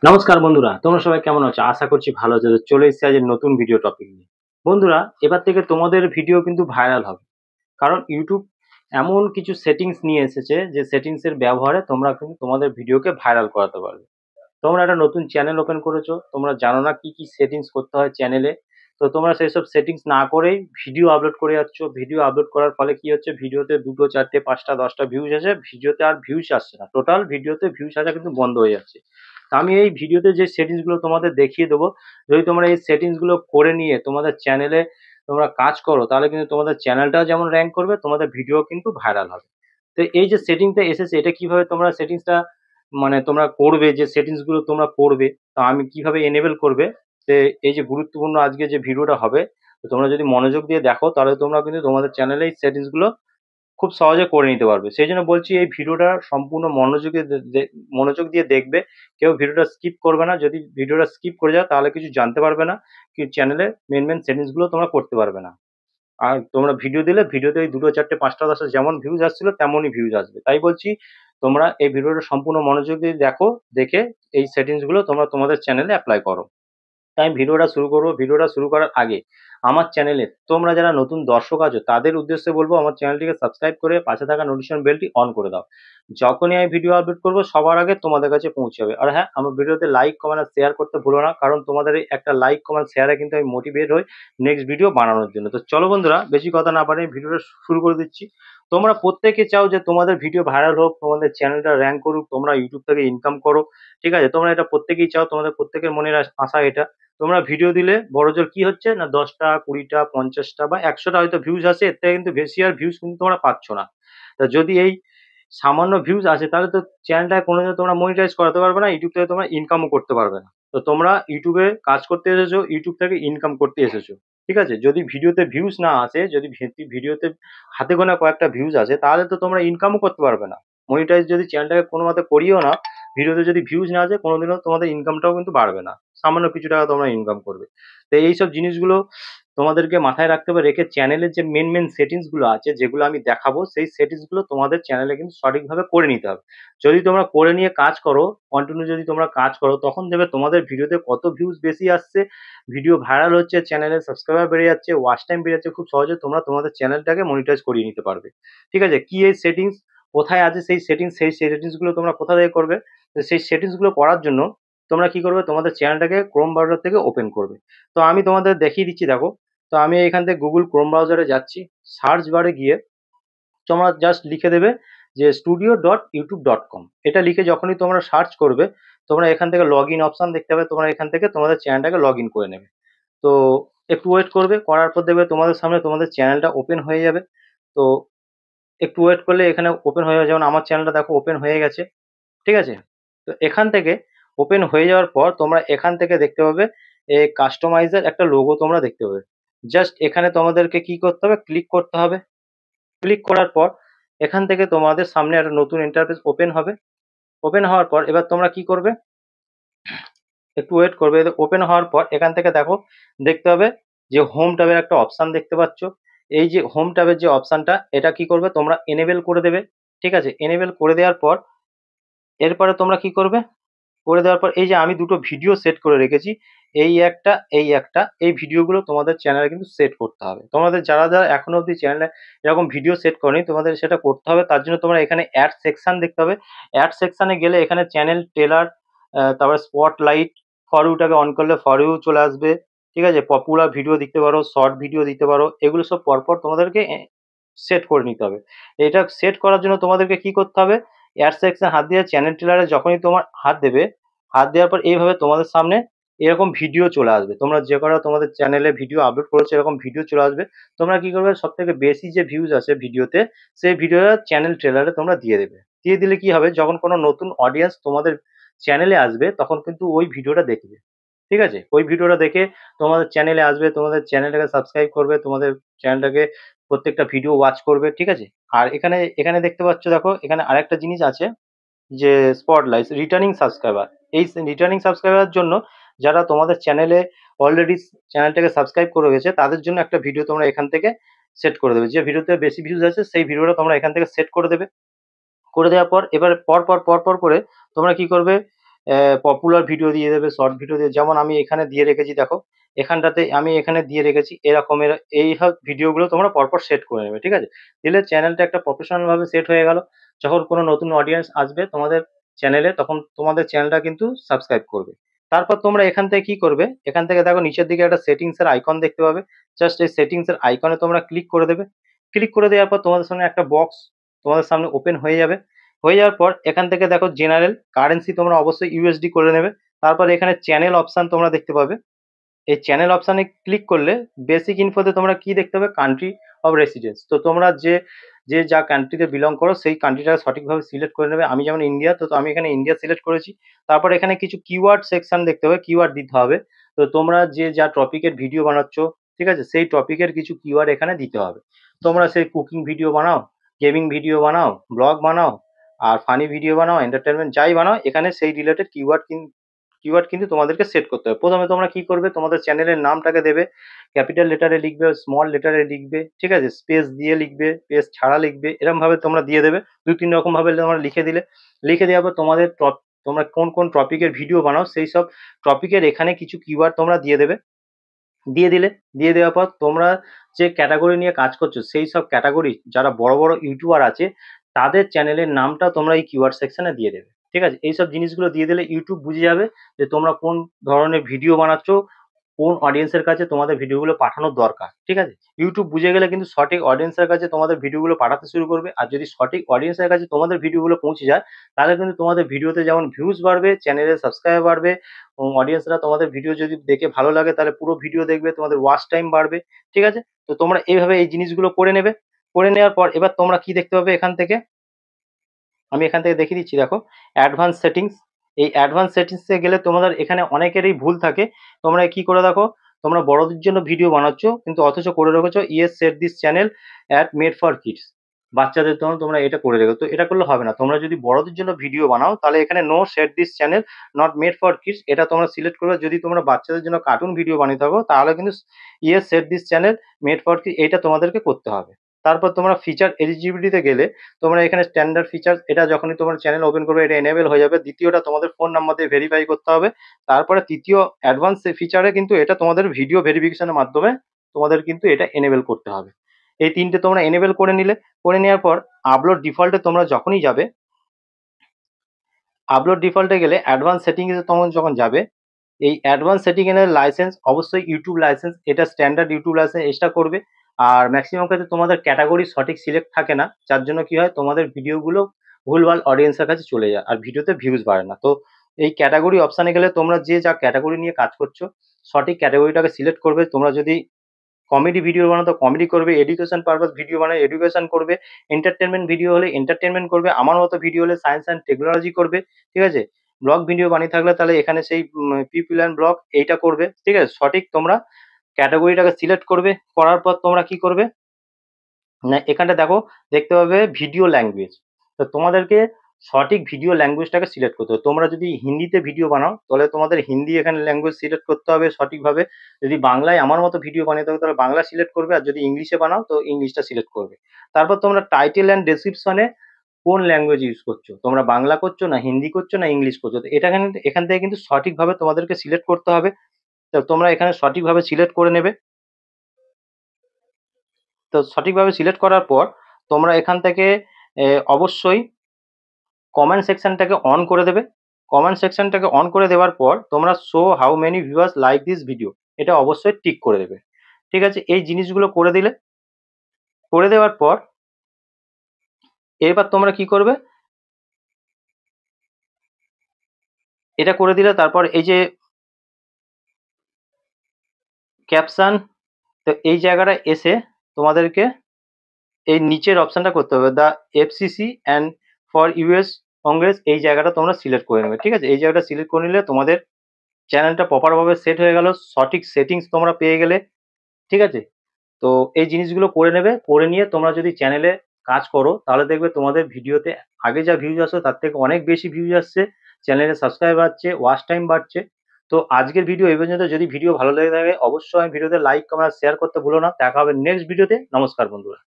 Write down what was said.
নমস্কার বন্ধুরা, তোমরা সবাই কেমন আছো? আশা করছি ভালো আছো। তো চলে এসেছি আজ নতুন ভিডিও টপিক নিয়ে। বন্ধুরা, এবার থেকে তোমাদের ভিডিও কিন্তু ভাইরাল হবে। কারণ YouTube এমন কিছু সেটিংস নিয়ে এসেছে যে সেটিংস এর ব্যবহারে তোমরা কিন্তু তোমাদের ভিডিওকে ভাইরাল করাতে পারবে। তোমরা একটা নতুন চ্যানেল ওপেন করেছো, তোমরা জানো না কি কি সেটিংস করতে হয় চ্যানেলে। তো তোমরা সেইসব সেটিংস না করেই ভিডিও আপলোড করে যাচ্ছ। ভিডিও আপলোড করার ফলে কি হচ্ছে, ভিডিওতে 2টো 4টে 5টা 10টা ভিউজ আসে, ভিডিওতে আর ভিউজ আসছে না। টোটাল ভিডিওতে ভিউজ আসা কিন্তু বন্ধ হয়ে যাচ্ছে। তা আমি এই ভিডিওতে যে সেটিংস গুলো তোমাদের দেখিয়ে দেবো, যদি তোমরা এই সেটিংস গুলো করে নিয়ে তোমাদের চ্যানেলে তোমরা কাজ করো, তাহলে কিন্তু তোমাদের চ্যানেলটাও যেমন র্যাঙ্ক করবে, তোমাদের ভিডিও কিন্তু ভাইরাল হবে। তো এই যে সেটিংসটা এসেছে, এটা কিভাবে তোমরা সেটিংসটা মানে তোমরা করবে, যে সেটিংস গুলো তোমরা করবে, তা আমি কিভাবে এনেবল করবে, যে এই যে গুরুত্বপূর্ণ আজকে যে ভিডিওটা হবে, তো তোমরা যদি মনোযোগ দিয়ে দেখো তাহলে তোমরা কিন্তু তোমাদের চ্যানেলে এই সেটিংস গুলো খুব সহজে করে নিতে পারবে। সেই জন্য বলছি এই ভিডিওটা সম্পূর্ণ মনোযোগ দিয়ে দেখবে। কেউ ভিডিওটা স্কিপ করবে না। যদি ভিডিওটা স্কিপ করে যাও তাহলে কিছু জানতে পারবে না, কি চ্যানেলে মেন সেটিংস গুলো তোমরা করতে পারবে না। আর তোমরা ভিডিও দিলে ভিডিওতে ওই 2টো 4টে 5টা 10টা যেমন ভিউজ আসছিল তেমনই ভিউজ আসবে। তাই বলছি তোমরা এই ভিডিওটা সম্পূর্ণ মনোযোগ দিয়ে দেখো, দেখে এই সেটিংস গুলো তোমরা তোমাদের চ্যানেলে অ্যাপ্লাই করো। তাই আমি ভিডিওটা শুরু করবো। ভিডিওটা শুরু করার আগে আমার চ্যানেলে তোমরা যারা নতুন দর্শক আছো তাদের উদ্দেশ্যে বলবো, আমার চ্যানেলটিকে সাবস্ক্রাইব করে পাশে থাকা নোটিফিকেশন বেলটি অন করে দাও। যখনই আমি ভিডিও আপলোড করবো সবার আগে তোমাদের কাছে পৌঁছে যাবে। আর হ্যাঁ, আমার ভিডিওতে লাইক কমেন্ট আর শেয়ার করতে ভুলো না, কারণ তোমাদের এই একটা লাইক কমেন্ট শেয়ারে কিন্তু আমি মোটিভেট হই নেক্সট ভিডিও বানানোর জন্য। তো চলো বন্ধুরা, বেশি কথা না বাড়িয়ে ভিডিওটা শুরু করে দিচ্ছি। তোমরা প্রত্যেকে চাও যে তোমাদের ভিডিও ভাইরাল হোক, তোমাদের চ্যানেলটা র্যাঙ্ক করুক, তোমরা ইউটিউব থেকে ইনকাম করো, ঠিক আছে? তোমরা এটা প্রত্যেকেই চাও, তোমাদের প্রত্যেকের মনের আশা এটা। তোমরা ভিডিও দিলে বড়জোর কি হচ্ছে না, 10টা 20টা 50টা বা 100টা হয়তো ভিউজ আসে, এর থেকে কিন্তু বেশি আর ভিউজ কিন্তু তোমরা পাচ্ছ না। তা যদি এই সামান্য ভিউজ আসে তাহলে তো চ্যানেলটা কোনোদিনও তোমরা মনিটাইজ করাতে পারবে না, ইউটিউব থেকে তোমরা ইনকামও করতে পারবে না। তো তোমরা ইউটিউবে কাজ করতে এসেছো, ইউটিউব থেকে ইনকাম করতে এসেছো, ঠিক আছে? যদি ভিডিওতে ভিউজ না আসে, যদি ভিডিওতে হাতে গোনা কয়েকটা ভিউজ আসে, তাহলে তো তোমরা ইনকামও করতে পারবে না। মনিটাইজ যদি চ্যানেলটাকে কোনো মতে করিও না, ভিডিওতে যদি ভিউজ না আসে কোনোদিনও তোমাদের ইনকামটাও কিন্তু বাড়বে না। সামান্য কিছু টাকা তোমরা ইনকাম করবে। তো এইসব জিনিসগুলো তোমাদেরকে মাথায় রাখতে হবে, রেখে চ্যানেলের যে মেন সেটিংস গুলো আছে যেগুলো আমি দেখাবো, সেই সেটিংস গুলো তোমাদের চ্যানেলে কিন্তু সঠিকভাবে করে নিতে হবে। যদি তোমরা করে নিয়ে কাজ করো, কন্টিনিউ যদি তোমরা কাজ করো, তখন দেখবে তোমাদের ভিডিওতে কত ভিউজ বেশি আসছে, ভিডিও ভাইরাল হচ্ছে, চ্যানেলের সাবস্ক্রাইবার বেড়ে যাচ্ছে, ওয়াচ টাইম বেড়ে যাচ্ছে। খুব সহজে তোমরা তোমাদের চ্যানেলটাকে মনিটাইজ করিয়ে নিতে পারবে, ঠিক আছে? কি এই সেটিংস, কোথায় আছে সেই সেটিংস গুলো তোমরা কোথা থেকে করবে? তো সেই সেটিংস গুলো করার জন্য তোমরা কি করবে, তোমাদের চ্যানেলটাকে ক্রোম ব্রাউজার থেকে ওপেন করবে। তো আমি তোমাদের দেখিয়ে দিচ্ছি, দেখো। তো আমি এখান থেকে গুগল ক্রোম ব্রাউজারে যাচ্ছি। সার্চ বারে গিয়ে তোমরা জাস্ট লিখে দেবে যে studio.youtube.com। এটা লিখে যখনই তোমরা সার্চ করবে, তোমরা এখান থেকে লগ ইন অপশন দেখতে পাবে, তোমরা এখান থেকে তোমাদের চ্যানেলটাকে লগ ইন করে নেবে। তো একটু ওয়েট করবে, করার পর দেখবে তোমাদের সামনে তোমাদের চ্যানেলটা ওপেন হয়ে যাবে। তো একটু ওয়েট করলে এখানে ওপেন হয়ে যাবে, যেমন আমার চ্যানেলটা দেখো ওপেন হয়ে গেছে, ঠিক আছে? তো এখান থেকে ওপেন হয়ে যাওয়ার পর তোমরা এখান থেকে দেখতে পাবে কাস্টমাইজের একটা লোগো তোমরা দেখতে পাবে। জাস্ট এখানে তোমাদেরকে কি করতে হবে, ক্লিক করতে হবে। ক্লিক করার পর এখান থেকে তোমাদের সামনে একটা নতুন ইন্টারফেস ওপেন হবে। ওপেন হওয়ার পর এবার তোমরা কি করবে, একটু ওয়েট করবে। ওপেন হওয়ার পর এখান থেকে দেখো, দেখতে হবে যে হোম ট্যাবের একটা অপশন দেখতে পাচ্ছ। এই যে হোম ট্যাবের যে অপশনটা, এটা কি করবে, তোমরা এনেবেল করে দেবে, ঠিক আছে? এনেবেল করে দেওয়ার পর এরপরে তোমরা কি করবে, করে দেওয়ার পর এই যে আমি দুটো ভিডিও সেট করে রেখেছি, এই ভিডিওগুলো তোমাদের চ্যানেলে কিন্তু সেট করতে হবে। তোমাদের যারা এখনো অবধি চ্যানেলে এরকম ভিডিও সেট করনি, তোমাদের সেটা করতে হবে। তার জন্য তোমরা এখানে অ্যাড সেকশন দেখতে হবে। অ্যাড সেকশনে গেলে এখানে চ্যানেল ট্রেলার, তারপরে স্পটলাইট, ফর ইউটাকে অন করলে ফর ইউ চলে আসবে, ঠিক আছে? পপুলার ভিডিও দিতে পারো, শর্ট ভিডিও দিতে পারো, এগুলো সব পরপর তোমাদেরকে সেট করে নিতে হবে। এটা সেট করার জন্য তোমাদেরকে কি করতে হবে, অ্যাড সেকশন হাত দিয়ে চ্যানেল ট্রেলারে যখনই তোমার হাত দেবে, হাত দেওয়ার পর এইভাবে তোমাদের সামনে এরকম ভিডিও চলে আসবে। তোমরা যে কটা তোমাদের চ্যানেলে ভিডিও আপলোড করেছো এরকম ভিডিও চলে আসবে। তোমরা কি করবে, সব থেকে বেশি যে ভিউজ আসে ভিডিওতে, সেই ভিডিওটা চ্যানেল ট্রেলারে তোমরা দিয়ে দেবে। দিয়ে দিলে কি হবে, যখন কোনো নতুন অডিয়েন্স তোমাদের চ্যানেলে আসবে তখন কিন্তু ওই ভিডিওটা দেখবে, ঠিক আছে? ওই ভিডিওটা দেখে তোমাদের চ্যানেলে আসবে, তোমাদের চ্যানেলটাকে সাবস্ক্রাইব করবে, তোমাদের চ্যানেলটাকে প্রত্যেকটা ভিডিও ওয়াচ করবে, ঠিক আছে? আর এখানে এখানে দেখতে পাচ্ছ, দেখো এখানে আরেকটা জিনিস আছে যে স্পটলাইট রিটার্নিং সাবস্ক্রাইবার। এই রিটার্নিং সাবস্ক্রাইবার জন্য যারা তোমাদের চ্যানেলে অলরেডি চ্যানেলটাকে সাবস্ক্রাইব করে গেছে, তাদের জন্য একটা ভিডিও তোমরা এখান থেকে সেট করে দেবে। যে ভিডিওতে বেশি ভিউজ আছে সেই ভিডিওটা তোমরা এখান থেকে সেট করে দেবে। করে দেওয়ার পর এবার পর পর করে তোমরা কি করবে, পপুলার ভিডিও দিয়ে দেবে, শর্ট ভিডিও দিয়ে, যেমন আমি এখানে দিয়ে রেখেছি দেখো, এখানটাতে আমি এখানে দিয়ে রেখেছি এরকমের এই সব ভিডিওগুলো তোমরা পরপর সেট করে নেবে, ঠিক আছে? দিলে চ্যানেলটা একটা প্রফেশনাল ভাবে সেট হয়ে গেল। যখন কোনো নতুন অডিয়েন্স আসবে তোমাদের চ্যানেলে তখন তোমাদের চ্যানেলটা কিন্তু সাবস্ক্রাইব করবে। তারপর তোমরা এখান থেকে কি করবে, এখান থেকে দেখো নিচের দিকে একটা সেটিংস এর আইকন দেখতে পাবে, জাস্ট এই সেটিংস এর আইকনে তোমরা ক্লিক করে দেবে। ক্লিক করে দেওয়ার পর তোমাদের সামনে একটা বক্স তোমাদের সামনে ওপেন হয়ে যাবে। হয়ে যাওয়ার পর এখান থেকে দেখো জেনারেল কারেন্সি তোমরা অবশ্যই ইউএসডি করে নেবে। তারপর এখানে চ্যানেল অপশন তোমরা দেখতে পাবে। এই চ্যানেল অপশানে ক্লিক করলে বেসিক ইনফোতে তোমরা কি দেখতে পাবে, কান্ট্রি অফ রেসিডেন্স। তো তোমরা যে যে যা কান্ট্রিতে বিলং করো সেই কান্ট্রিটা সঠিকভাবে সিলেক্ট করে নেবে। আমি যেমন ইন্ডিয়া, তো আমি এখানে ইন্ডিয়া সিলেক্ট করেছি। তারপর এখানে কিছু কিওয়ার্ড সেকশন দেখতে হবে, কিওয়ার্ড দিতে হবে। তো তোমরা যে যা টপিকের ভিডিও বানাচ্ছ, ঠিক আছে, সেই টপিকের কিছু কিওয়ার্ড এখানে দিতে হবে। তোমরা সেই কুকিং ভিডিও বানাও, গেমিং ভিডিও বানাও, ব্লগ বানাও, আর ফানি ভিডিও বানাও, এন্টারটেনমেন্ট যাই বানাও, এখানে সেই রিলেটেড কিওয়ার্ড কিন্তু তোমাদেরকে সেট করতে হবে। প্রথমে তোমরা কি করবে, তোমাদের চ্যানেলের নামটাকে দেবে, ক্যাপিটাল লেটারে লিখবে, স্মল লেটারে লিখবে, ঠিক আছে, স্পেস দিয়ে লিখবে, স্পেস ছাড়া লিখবে, এরকম ভাবে তোমরা দিয়ে দেবে। দুই তিন রকম ভাবে তোমরা লিখে দিলে, লিখে দেওয়ার পর তোমাদের তোমরা কোন কোন টপিকের ভিডিও বানাও সেই সব টপিকের এখানে কিছু কিওয়ার্ড তোমরা দিয়ে দেবে। দিয়ে দিলে, দিয়ে দেওয়ার পর তোমরা যে ক্যাটাগরি নিয়ে কাজ করছো সেই সব ক্যাটাগরি যারা বড় বড় ইউটিউবার আছে তাদের চ্যানেলের নামটা তোমরা এই কিওয়ার্ড সেকশনে দিয়ে দেবে, ঠিক আছে? এইসব জিনিসগুলো দিয়ে দিলে ইউটিউব বুঝে যাবে যে তোমরা কোন ধরনের ভিডিও বানাচ্ছ, কোন অডিয়েন্সের কাছে তোমাদের ভিডিওগুলো পাঠানোর দরকার, ঠিক আছে? ইউটিউব বুঝে গেলে কিন্তু সঠিক অডিয়েন্সের কাছে তোমাদের ভিডিওগুলো পাঠাতে শুরু করবে। আর যদি সঠিক অডিয়েন্সের কাছে তোমাদের ভিডিওগুলো পৌঁছে যায় তাহলে কিন্তু তোমাদের ভিডিওতে যেমন ভিউজ বাড়বে, চ্যানেলের সাবস্ক্রাইবার বাড়বে, অডিয়েন্সরা তোমাদের ভিডিও যদি দেখে ভালো লাগে তাহলে পুরো ভিডিও দেখবে, তোমাদের ওয়াচ টাইম বাড়বে, ঠিক আছে? তো তোমরা এইভাবে এই জিনিসগুলো করে নেবে। করে নেওয়ার পর এবার তোমরা কি দেখতে পাবে, এখান থেকে আমি এখান থেকে দেখিয়ে দিচ্ছি দেখো, অ্যাডভান্স সেটিংস। এই অ্যাডভান্স সেটিংসে গেলে তোমাদের এখানে অনেকেরই ভুল থাকে। তোমরা কি করে দেখো, তোমরা বড়দের জন্য ভিডিও বানাচ্ছ কিন্তু অথচ করে রেখেছো yes set this channel as made for kids, বাচ্চাদের জন্য তোমরা এটা করে রেখো। তো এটা করলে হবে না, তোমরা যদি বড়দের জন্য ভিডিও বানাও তাহলে এখানে no set this channel not made for kids এটা তোমরা সিলেক্ট করবে। যদি তোমরা বাচ্চাদের জন্য কার্টুন ভিডিও বানিয়ে থাকো তাহলে কিন্তু yes set this channel made for kids এটা তোমাদেরকে করতে হবে। তারপর তোমরা ফিচার এলিজিবিলিটিতে গেলে তোমরা এখানে স্ট্যান্ডার্ড ফিচার, এটা যখনই তোমার চ্যানেল ওপেন করবে এটা এনেবল হয়ে যাবে। দ্বিতীয়টা তোমাদের ফোন নাম্বার দিয়ে ভেরিফাই করতে হবে। তারপরে তৃতীয় অ্যাডভান্স ফিচারে কিন্তু এটা তোমাদের ভিডিও ভেরিফিকেশনের মাধ্যমে তোমাদের কিন্তু এটা এনেবল করতে হবে। এই তিনটে তোমরা এনেবল করে নিলে, করে নেওয়ার পর আপলোড ডিফল্টে তোমরা যখনই যাবে, আপলোড ডিফল্টে গেলে অ্যাডভান্স সেটিংসে তোমরা যখন যাবে, এই অ্যাডভান্স সেটিং এর লাইসেন্স অবশ্যই ইউটিউব লাইসেন্স, এটা স্ট্যান্ডার্ড ইউটিউব লাইসেন্স এক্সট্রা করবে। আর ম্যাক্সিমাম ক্ষেত্রে তোমাদের ক্যাটাগরি সঠিক সিলেক্ট থাকে না, যার জন্য কি হয় তোমাদের ভিডিওগুলো ভুলভাল অডিয়েন্সের কাছে চলে যায় আর ভিডিওতে ভিউজ বাড়ে না। তো এই ক্যাটাগরি অপশানে গেলে তোমরা যে যা ক্যাটাগরি নিয়ে কাজ করছো সঠিক ক্যাটাগরিটাকে সিলেক্ট করবে। তোমরা যদি কমেডি ভিডিও বানাও তো কমেডি করবে, এডুকেশন পারপাস ভিডিও বানায় এডুকেশন করবে, এন্টারটেনমেন্ট ভিডিও হলে এন্টারটেনমেন্ট করবে, আমার মতো ভিডিও হলে সায়েন্স অ্যান্ড টেকনোলজি করবে, ঠিক আছে? ব্লগ ভিডিও বানিয়ে থাকলে তাহলে এখানে সেই পিপল অ্যান্ড ব্লগ এইটা করবে, ঠিক আছে? সঠিক তোমরা ক্যাটাগরিটাকে সিলেক্ট করবে। করার পর তোমরা কি করবে না, এখানটা দেখো, দেখতে পাবে ভিডিও ল্যাঙ্গুয়েজ। তো তোমাদেরকে সঠিক ভিডিও ল্যাঙ্গুয়েজটাকে সিলেক্ট করতে হবে। তোমরা যদি হিন্দিতে ভিডিও বানাও তাহলে তোমাদের হিন্দি এখানে ল্যাঙ্গুয়েজ সিলেক্ট করতে হবে সঠিকভাবে। যদি বাংলায় আমার মতো ভিডিও বানিয়ে থাকো তাহলে বাংলা সিলেক্ট করবে, আর যদি ইংলিশে বানাও তো ইংলিশটা সিলেক্ট করবে। তারপর তোমরা টাইটেল অ্যান্ড ডেসক্রিপশনে কোন ল্যাঙ্গুয়েজ ইউজ করছো, তোমরা বাংলা করছো না হিন্দি করছো না ইংলিশ করছো, তো এটা এখান থেকে কিন্তু সঠিকভাবে তোমাদেরকে সিলেক্ট করতে হবে। তো তোমরা এখানে সঠিকভাবে সিলেক্ট করে নেবে। তো সঠিকভাবে সিলেক্ট করার পর তোমরা এখান থেকে অবশ্যই কমেন্ট সেকশনটাকে অন করে দেবে। কমেন্ট সেকশনটাকে অন করে দেওয়ার পর তোমরা show how many viewers like this video এটা অবশ্যই টিক করে দেবে, ঠিক আছে? এই জিনিসগুলো করে দিলে, করে দেওয়ার পর এবার তোমরা কি করবে, এটা করে দিলে তারপর এই যে ক্যাপশন, তো এই জায়গাটা এসে তোমাদেরকে এই নিচের অপশনটা করতে হবে, the FCC and for US Congress, এই জায়গাটা তোমরা সিলেক্ট করে নেবে, ঠিক আছে? এই জায়গাটা সিলেক্ট করে নিলে তোমাদের চ্যানেলটা প্রপারভাবে সেট হয়ে গেল, সঠিক সেটিংস তোমরা পেয়ে গেলে, ঠিক আছে? তো এই জিনিসগুলো করে নেবে। করে নিয়ে তোমরা যদি চ্যানেলে কাজ করো তাহলে দেখবে তোমাদের ভিডিওতে আগে যা ভিউজ আসতো তার থেকে অনেক বেশি ভিউজ আসছে, চ্যানেলে সাবস্ক্রাইব বাড়ছে, ওয়াচ টাইম বাড়ছে। তো আজকের ভিডিও এই পর্যন্ত। যদি ভিডিও ভালো লেগে থাকে অবশ্যই ভিডিওতে লাইক কমেন্ট শেয়ার করতে ভুলো না। দেখা হবে নেক্সট ভিডিওতে। নমস্কার বন্ধুরা।